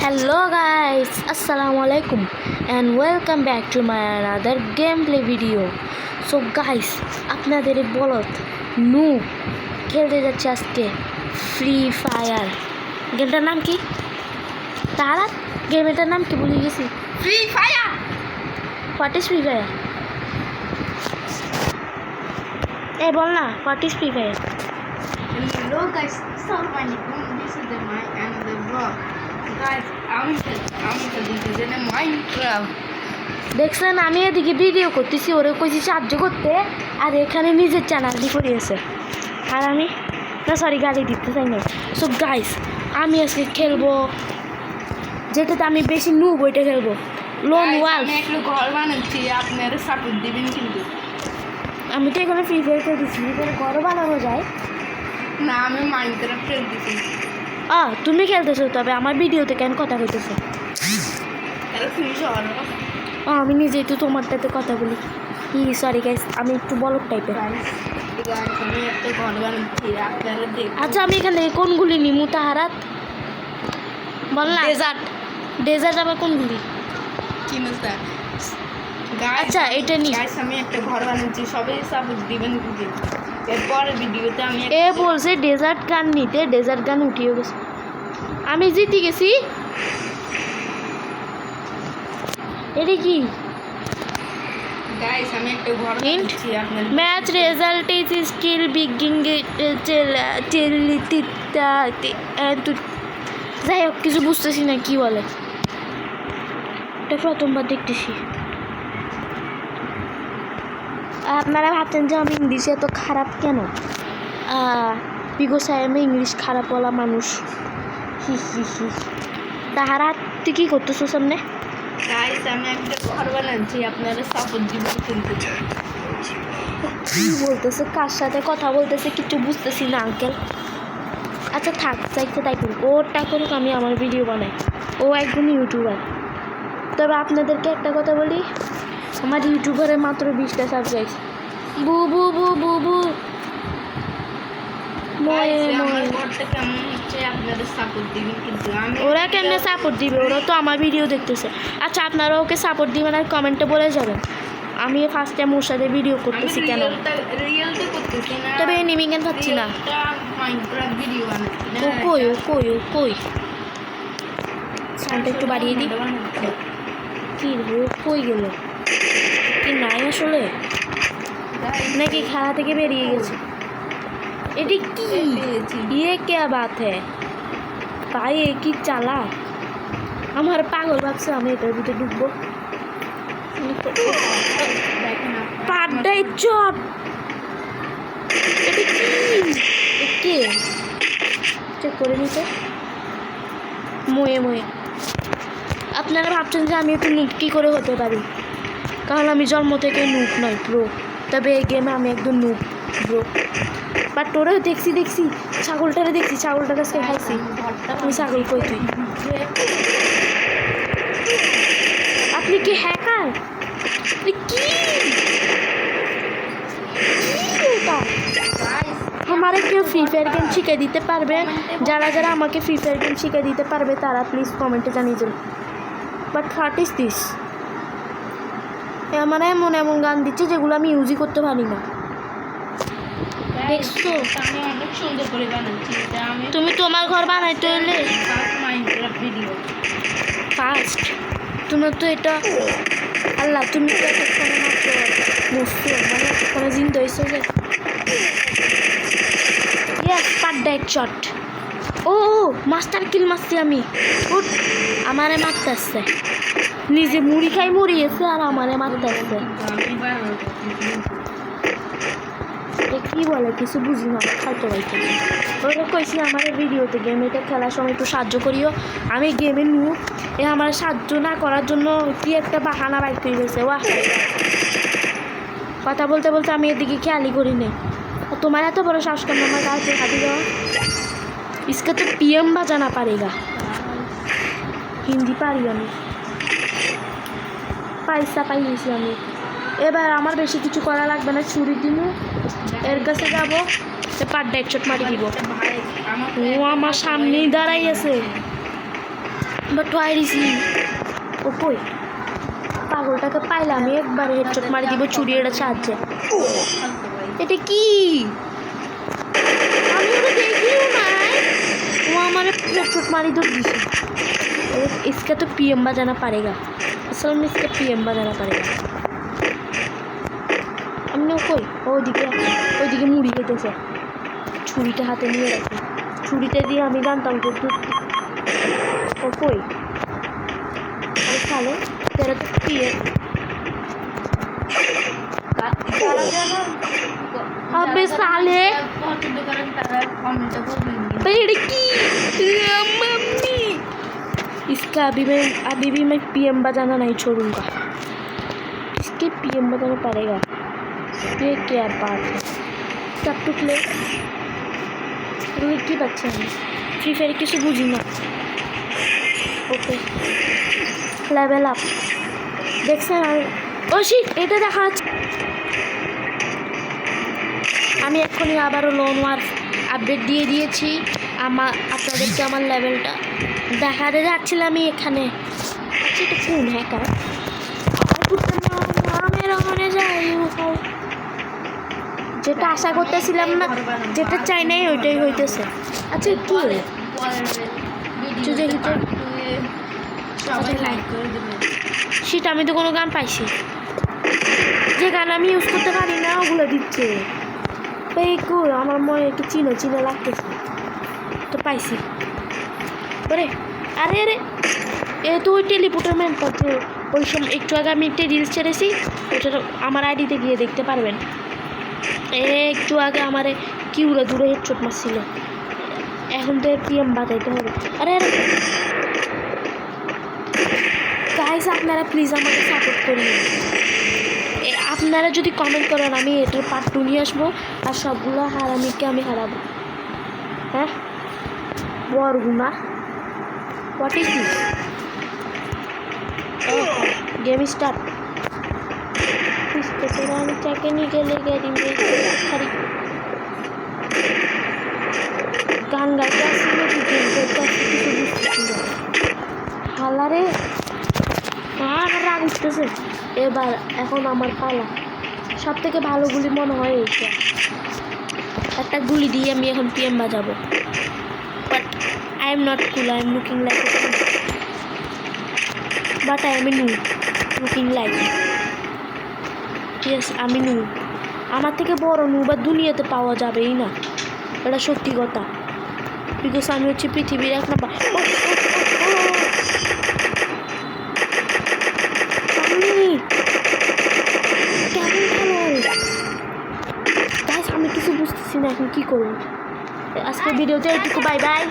Hello guys, Assalamualaikum and welcome back to my another gameplay video. So guys, আপনাদের বলত noob খেলতে যাচ্ছে আজকে ফ্রি ফায়ার। গেমটার নাম কি? তারা গেমটার নাম কি ভুলে গেছি। Free fire. What is free fire? এই বল না, what is free fire? Hello guys, Assalamualaikum. This is my another vlog. Guys, I'm in Minecraft. দেখছেন আমি এদিকে ভিডিও করতেছি, ওরে কইছি সাহায্য করতে, আর এখানে নিজের চ্যানেল দিয়ে করিয়েছে, আর আমি না সরি গালি দিতে চাই না। সো গাইস, আমি আজকে খেলবো যেটাতে আমি বেশি নুব, ওইটা খেলবো লোন ওয়াল। আমি একটু ঘর বানাচ্ছি, আপনারা সাপোর্ট দিবেন কিন্তু। আমি তো এখানে ফ্রি ফায়ার খেলতেছি, এখানে ঘরও বানানো যায় না, আমি মাইনক্রাফট খেলতেছি। তুমি খেলতেছো, তবে আমার ভিডিওতে কেন কথা কইতেছো? তাহলে ফ্রি শহর আমি নিজেই তো তোমারটাতে কথা বলি। সরি গাইস, আমি একটু বলক টাইপের। আমি একটা ঘর বানাচ্ছি, আপনারা দেখুন। আচ্ছা, আমি এখানে কোনগুলি নিমু তাহারাত বল না। ডেজার্ট আবার কোনগুলি? কি মজা। আচ্ছা, এটা নি। গাইস, আমি একটা ঘর বানাচ্ছি, সবাই সাপোর্ট দিবেন কিন্তু। এরপরে ভিডিওতে আমি বলছে ডেজার্ট গান নিতে, ডেজার্ট গান উঠিয়ে গেছে, আমি জিতে গেছি। এটা কি? গাইস, আমি একটা ঘর বানাচ্ছি, আপনারা ম্যাচ রেজাল্ট ইজ স্টিল বিগিং। যাই হোক, কিছু বুঝতেছি না কি বলে, এটা প্রথমবার দেখতেছি। আপনারা ভাবছেন যে আমি ইংলিশে এত খারাপ কেন? বিকজ আমি ইংলিশ খারাপ বলা মানুষ। তাহারা তুই কী করতেছো সামনে? গাইস, আমি একটা ঘর বানাচ্ছি, আপনারা সাপোর্ট দিবেন কিন্তু। কী বলতেছে, কার সাথে কথা বলতেছে কিছু বুঝতেছি না আঙ্কেল। আচ্ছা থাক, চাইতে তাই করুক, ওটা করুক, আমি আমার ভিডিও বানাই। ও একজন ইউটিউবার। তবে আপনাদেরকে একটা কথা বলি, আমার ইউটিউবারে মাত্র 20টা সাবস্ক্রাইব। বু বু বু বু বু ওরা কেমনে সাপোর্ট দিবে? ওরা তো আমার ভিডিও দেখতেছে। আচ্ছা, আপনারা ওকে সাপোর্ট দিবেন আর কমেন্টে বলে যাবেন আমি ফার্স্ট টাইম ওর সাথে ভিডিও করতেছি কেন। তবে এনিমি কেন পাচ্ছি না। ও কই ও কই ও কই সাউন্ডটা একটু বাড়িয়ে দিই। কি ও কই গেল? কি নাই আসলে, নাকি খেলা থেকে বেরিয়ে গেছে? এটি কি? ये क्या बात है भाई? এ কি চালা? আমার পাগল ভাবছে আমি এটার ভিতরে ঢুকবো। পাড্ডাই চট। এটি কি? চেক করে নিতে ময়ে ময়ে। আপনারা ভাবছেন যে আমি একটু নুব কী করে হতে পারি, কারণ আমি জন্ম থেকে নুব নয় ব্রো। তবে এই গেমে আমি একদম নুব ব্রো। বাট তোরা দেখছি ছাগলটারে দেখছি, ছাগলটার কাছে খাইছি। আমি ছাগল কই তুই? আপনি কি হ্যাকার? কি আমারে কেউ ফ্রি ফায়ার গেম শিখিয়ে দিতে পারবে? যারা যারা আমাকে ফ্রি ফায়ার গেম শিখিয়ে দিতে পারবে তারা প্লিজ কমেন্টে জানিয়ে দেন। But what is this? মানে এমন গান দিচ্ছে যেগুলো আমি ইউজই করতে পারি না। দেখছো, আমি অনেক সুন্দর করে বানাচ্ছি। তুমি তোমার ঘর বানাইতে হলে ভিডিও ফার্স্ট তুমি তো এটা আল্লাহ, তুমি তো এতক্ষণে মাত্র মরছো, মানে এতক্ষণে জিন্দা হয়েছো যে। ইয়েস, পাড্ডা এক শট। ও মাস্টার কিল মারছি আমি। আমারে মারতে আসছে, নিজে মুড়ি খাই মরিয়েছে আর আমারে মারতে আসছে। কি বলে কিছু বুঝি না, খাইতে পাইতে। ওরা কইছি আমার ভিডিওতে গেম এটা খেলার সময় একটু সাহায্য করিও, আমি গেমে নু। আমার সাহায্য না করার জন্য কি একটা বাহানা বাইক করে গেছে। ওয়া কথা বলতে বলতে আমি এদিকে খেয়ালই করি নি। তোমার এত বড় শ্বাস কেন আমার গায়ে হাতি দেওয়া? इसका तो PM बजाना पड़ेगा। হিন্দি পারি আমি, পয়সা পাইছি আমি। এবার আমার বেশি কিছু করা লাগবে না, ছুরি দিব, এর কাছে যাবো, পাড্ডা একশট মারি দিব। ও আমার সামনেই দাঁড়াই আছে। বাট ওয়াই রিসি ও কই পাগলটাকে পাইলাম আমি একবার হেডশট মারি দিব চুরির সাহায্যে এটা কি আমি ওটা দেখিও নাই ও আমার হেডশট মারি তো দিছে इसका तो पीएम बजाना पड़ेगा असल में इसका पीएम बजाना पड़ेगा हमने ওইদিকে মুড়ি খেতেছে ছুরিটা হাতে নিয়ে রাখি ছুরিটা দিয়ে আমি জানতাম যে ও কই আরে সালে तेरा तो पीएम अबे साले पेड़ की मम्मी इसका अभी भी मैं पीएम बजाना नहीं छोड़ूंगा इसके पीएम बजाना पड़ेगा ये क्या बात है तब टुक ले की बच्चे हैं फ्री फायर किसी बुझी ना ओके लेवल अप দেখছেন ও শিট এটা দেখা যাচ্ছে আমি এখনই আবারও লোন ওয়ার আপডেট দিয়ে দিয়েছি আপনাদেরকে আমার লেভেলটা দেখাতে যাচ্ছিলাম আমি এখানে আচ্ছা এটা কোন হ্যাকার ওখানে যাই যেটা আশা করতেছিলাম না যেটা চাই নাই ওইটাই হইতেছে আচ্ছা কি সেটা আমি তো কোনো গান পাইছি যে গান আমি ইউজ করতে পারি না ওগুলো দিচ্ছে আমার মনে একটু চিনো লাগতেছে তো পাইছি ওরে আরে এ তো ওই টেলিপোর্টার ম্যান করছে ওই সময় একটু আগে আমি একটা রিলস ছেড়েছি ওটা আমার আইডিতে গিয়ে দেখতে পারবেন একটু আগে আমার কি উড়ে দূরে হেডশট মারছিল এখন তো পিএম বাজাইতে হবে আরে গাইস আপনারা প্লিজ আমাকে সাপোর্ট করুন আপনারা যদি কমেন্ট করেন আমি এটার পার্ট 2 নিয়ে আসবো আর সবগুলো হারামিকে আমি হারাবো হ্যাঁ Barguna what is this game start इसके पुराने चाके निकले गरी में खरी गान गाइते আসছিল কি গেম করতে কিছু হালারে আর রাগ উঠতেছে এবার এখন আমার পালা সব থেকে ভালো গুলি মনে হয় এইটা একটা গুলি দিয়ে আমি এখন পিএম বাজাবো but I am not cool I am looking like but I am noob looking like yes আমি নুব আমার থেকে বড় নুব আর দুনিয়াতে পাওয়া যাবেই না এটা সত্যি কথা বিকজ আমি হচ্ছে পৃথিবীর এক নাম্বার আমি কিছু বুঝতেছি না এখন কি করবো আজকে ভিডিওতে এইটুকু বাই বাই